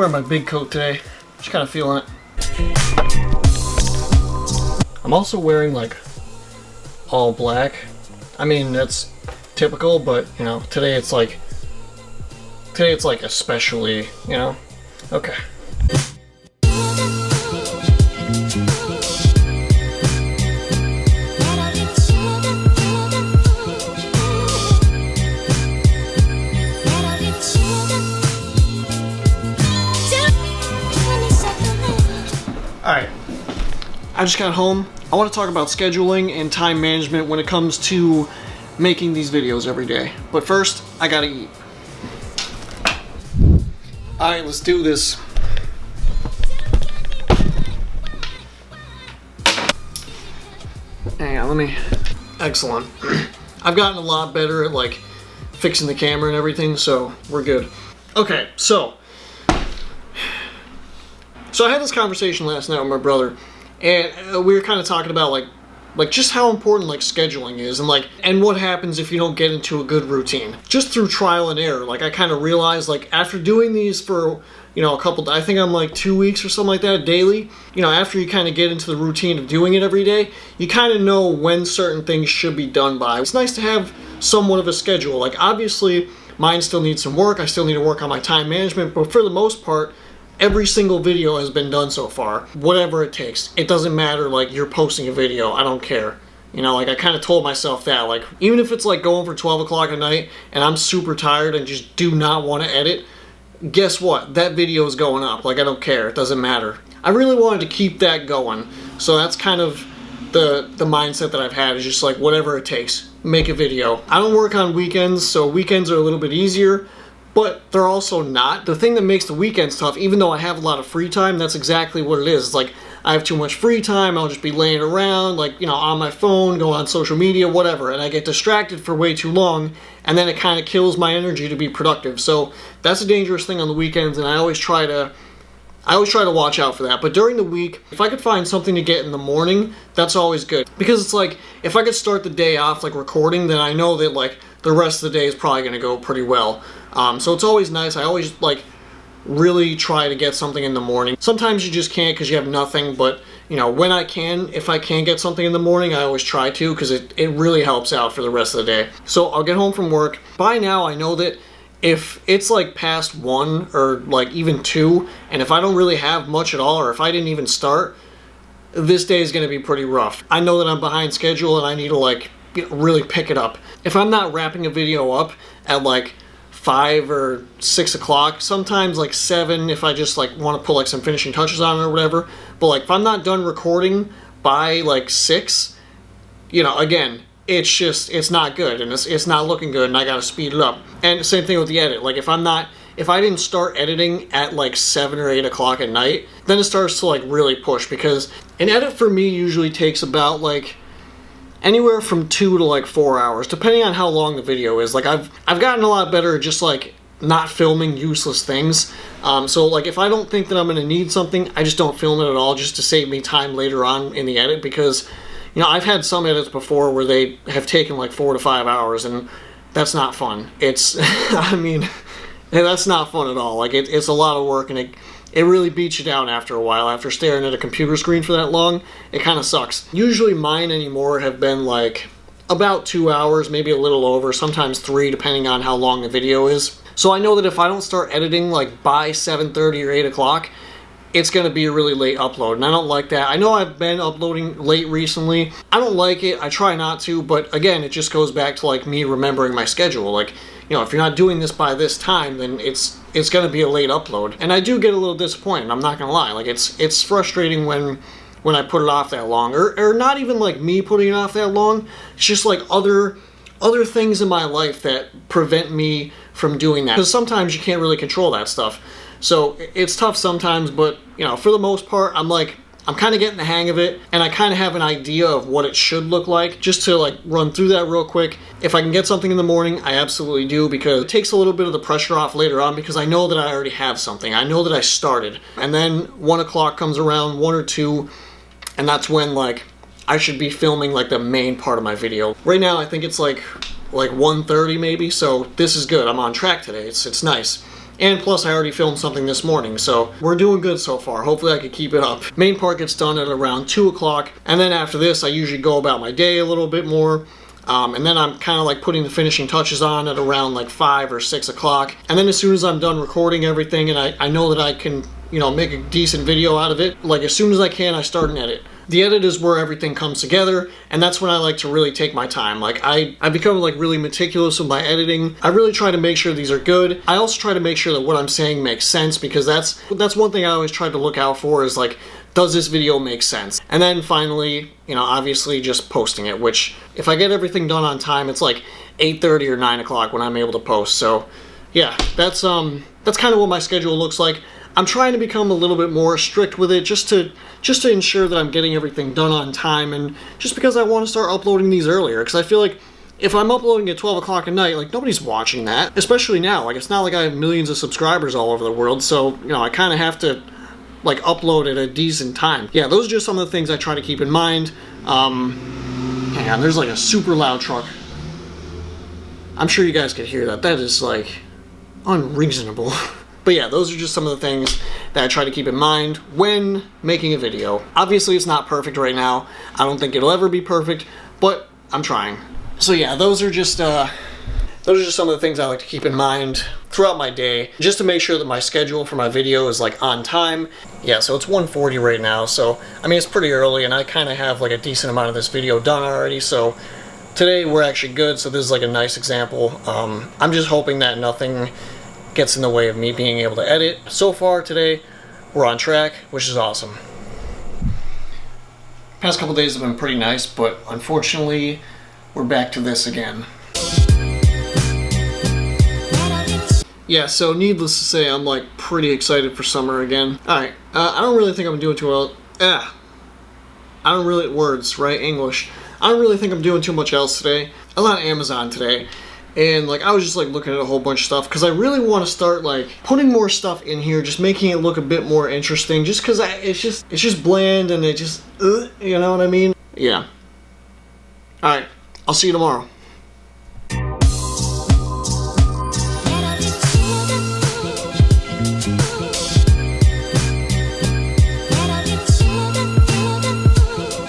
Wearing my big coat today. Just kind of feeling it. I'm also wearing like all black. I mean, that's typical, but you know, today it's like especially, you know. Okay. Alright, I just got home. I want to talk about scheduling and time management when it comes to making these videos every day. But first, I gotta eat. Alright, let's do this. Hang on, let me... Excellent. I've gotten a lot better at like fixing the camera and everything, so we're good. Okay, so I had this conversation last night with my brother, and we were kind of talking about like just how important like scheduling is, and what happens if you don't get into a good routine. Just through trial and error, like I kind of realized, like after doing these for, you know, I think I'm like 2 weeks or something like that daily, you know, after you kind of get into the routine of doing it every day, you kind of know when certain things should be done by. It's nice to have somewhat of a schedule. Like obviously mine still needs some work, I still need to work on my time management, but for the most part, every single video has been done so far. Whatever it takes. It doesn't matter, like, you're posting a video. I don't care. You know, like, I kind of told myself that. Like, even if it's, like, going for 12 o'clock at night and I'm super tired and just do not want to edit, guess what? That video is going up. Like, I don't care. It doesn't matter. I really wanted to keep that going. So that's kind of the mindset that I've had, is just, like, whatever it takes. Make a video. I don't work on weekends, so weekends are a little bit easier. But they're also not. The thing that makes the weekends tough, even though I have a lot of free time, that's exactly what it is. It's like, I have too much free time, I'll just be laying around, like, you know, on my phone, go on social media, whatever, and I get distracted for way too long, and then it kind of kills my energy to be productive. So that's a dangerous thing on the weekends, and I always try to watch out for that. But during the week, if I could find something to get in the morning, that's always good. Because it's like, if I could start the day off like recording, then I know that like the rest of the day is probably going to go pretty well. So it's always nice. I always like really try to get something in the morning. Sometimes you just can't because you have nothing, but you know, when I can, if I can get something in the morning, I always try to, because it really helps out for the rest of the day. So I'll get home from work. By now I know that if it's like past 1 or like even 2, and if I don't really have much at all, or if I didn't even start, this day is going to be pretty rough. I know that I'm behind schedule and I need to like really pick it up. If I'm not wrapping a video up at like 5 or 6 o'clock, sometimes like 7 if I just like want to put like some finishing touches on it or whatever, but like if I'm not done recording by like 6, you know, again, it's not good, and it's not looking good, and I gotta speed it up. And same thing with the edit. Like if I didn't start editing at like 7 or 8 o'clock at night, then it starts to like really push, because an edit for me usually takes about like anywhere from 2 to like 4 hours, depending on how long the video is. Like I've gotten a lot better at just like not filming useless things. So like if I don't think that I'm gonna need something, I just don't film it at all, just to save me time later on in the edit, because you know, I've had some edits before where they have taken like 4 to 5 hours, and that's not fun. It's, I mean, that's not fun at all. Like it's a lot of work, and it really beats you down after a while. After staring at a computer screen for that long, it kind of sucks. Usually mine anymore have been like about 2 hours, maybe a little over, sometimes 3, depending on how long the video is. So I know that if I don't start editing like by 7:30 or 8 o'clock, it's going to be a really late upload, and I don't like that. I know I've been uploading late recently. I don't like it. I try not to, but again, it just goes back to like me remembering my schedule. Like, you know, if you're not doing this by this time, then it's going to be a late upload. And I do get a little disappointed, I'm not going to lie. Like it's frustrating when I put it off that long, or not even like me putting it off that long. It's just like other things in my life that prevent me from doing that, because sometimes you can't really control that stuff. So it's tough sometimes, but you know, for the most part, I'm kind of getting the hang of it, and I kind of have an idea of what it should look like. Just to like run through that real quick, if I can get something in the morning, I absolutely do, because it takes a little bit of the pressure off later on, because I know that I already have something. I know that I started, and then 1 o'clock comes around, 1 or 2, and that's when like I should be filming like the main part of my video. Right now, I think it's like 1:30 maybe, so this is good. I'm on track today. It's nice. And plus, I already filmed something this morning, so we're doing good so far. Hopefully I can keep it up. Main part gets done at around 2 o'clock, and then after this, I usually go about my day a little bit more. And then I'm kind of like putting the finishing touches on at around like 5 or 6 o'clock. And then as soon as I'm done recording everything and I know that I can, you know, make a decent video out of it, like as soon as I can, I start an edit. The edit is where everything comes together, and that's when I like to really take my time. Like I become like really meticulous with my editing. I really try to make sure these are good. I also try to make sure that what I'm saying makes sense, because that's one thing I always try to look out for is like, does this video make sense? And then finally, you know, obviously just posting it, which if I get everything done on time, it's like 8:30 or 9 o'clock when I'm able to post. So yeah, that's kind of what my schedule looks like. I'm trying to become a little bit more strict with it just to ensure that I'm getting everything done on time, and just because I want to start uploading these earlier, because I feel like if I'm uploading at 12 o'clock at night, like nobody's watching that, especially now. Like it's not like I have millions of subscribers all over the world, so you know, I kind of have to like upload at a decent time. Yeah, those are just some of the things I try to keep in mind. Hang on, there's like a super loud truck. I'm sure you guys could hear that. That is like unreasonable. But yeah, those are just some of the things that I try to keep in mind when making a video. Obviously, it's not perfect right now. I don't think it'll ever be perfect, but I'm trying. So yeah, those are just some of the things I like to keep in mind throughout my day, just to make sure that my schedule for my video is like on time. Yeah, so it's 1:40 right now, so I mean, it's pretty early, and I kind of have like a decent amount of this video done already, so today we're actually good. So this is like a nice example. I'm just hoping that nothing gets in the way of me being able to edit. So far today, we're on track, which is awesome. Past couple days have been pretty nice, but unfortunately, we're back to this again. Yeah, so needless to say, I'm like pretty excited for summer again. Alright, I don't really think I'm doing too well. I don't really, words, right? English. I don't really think I'm doing too much else today. I was on Amazon today, and like I was just like looking at a whole bunch of stuff, because I really want to start like putting more stuff in here, just making it look a bit more interesting, just because it's just bland, and it just, you know what I mean? Yeah. Alright, I'll see you tomorrow.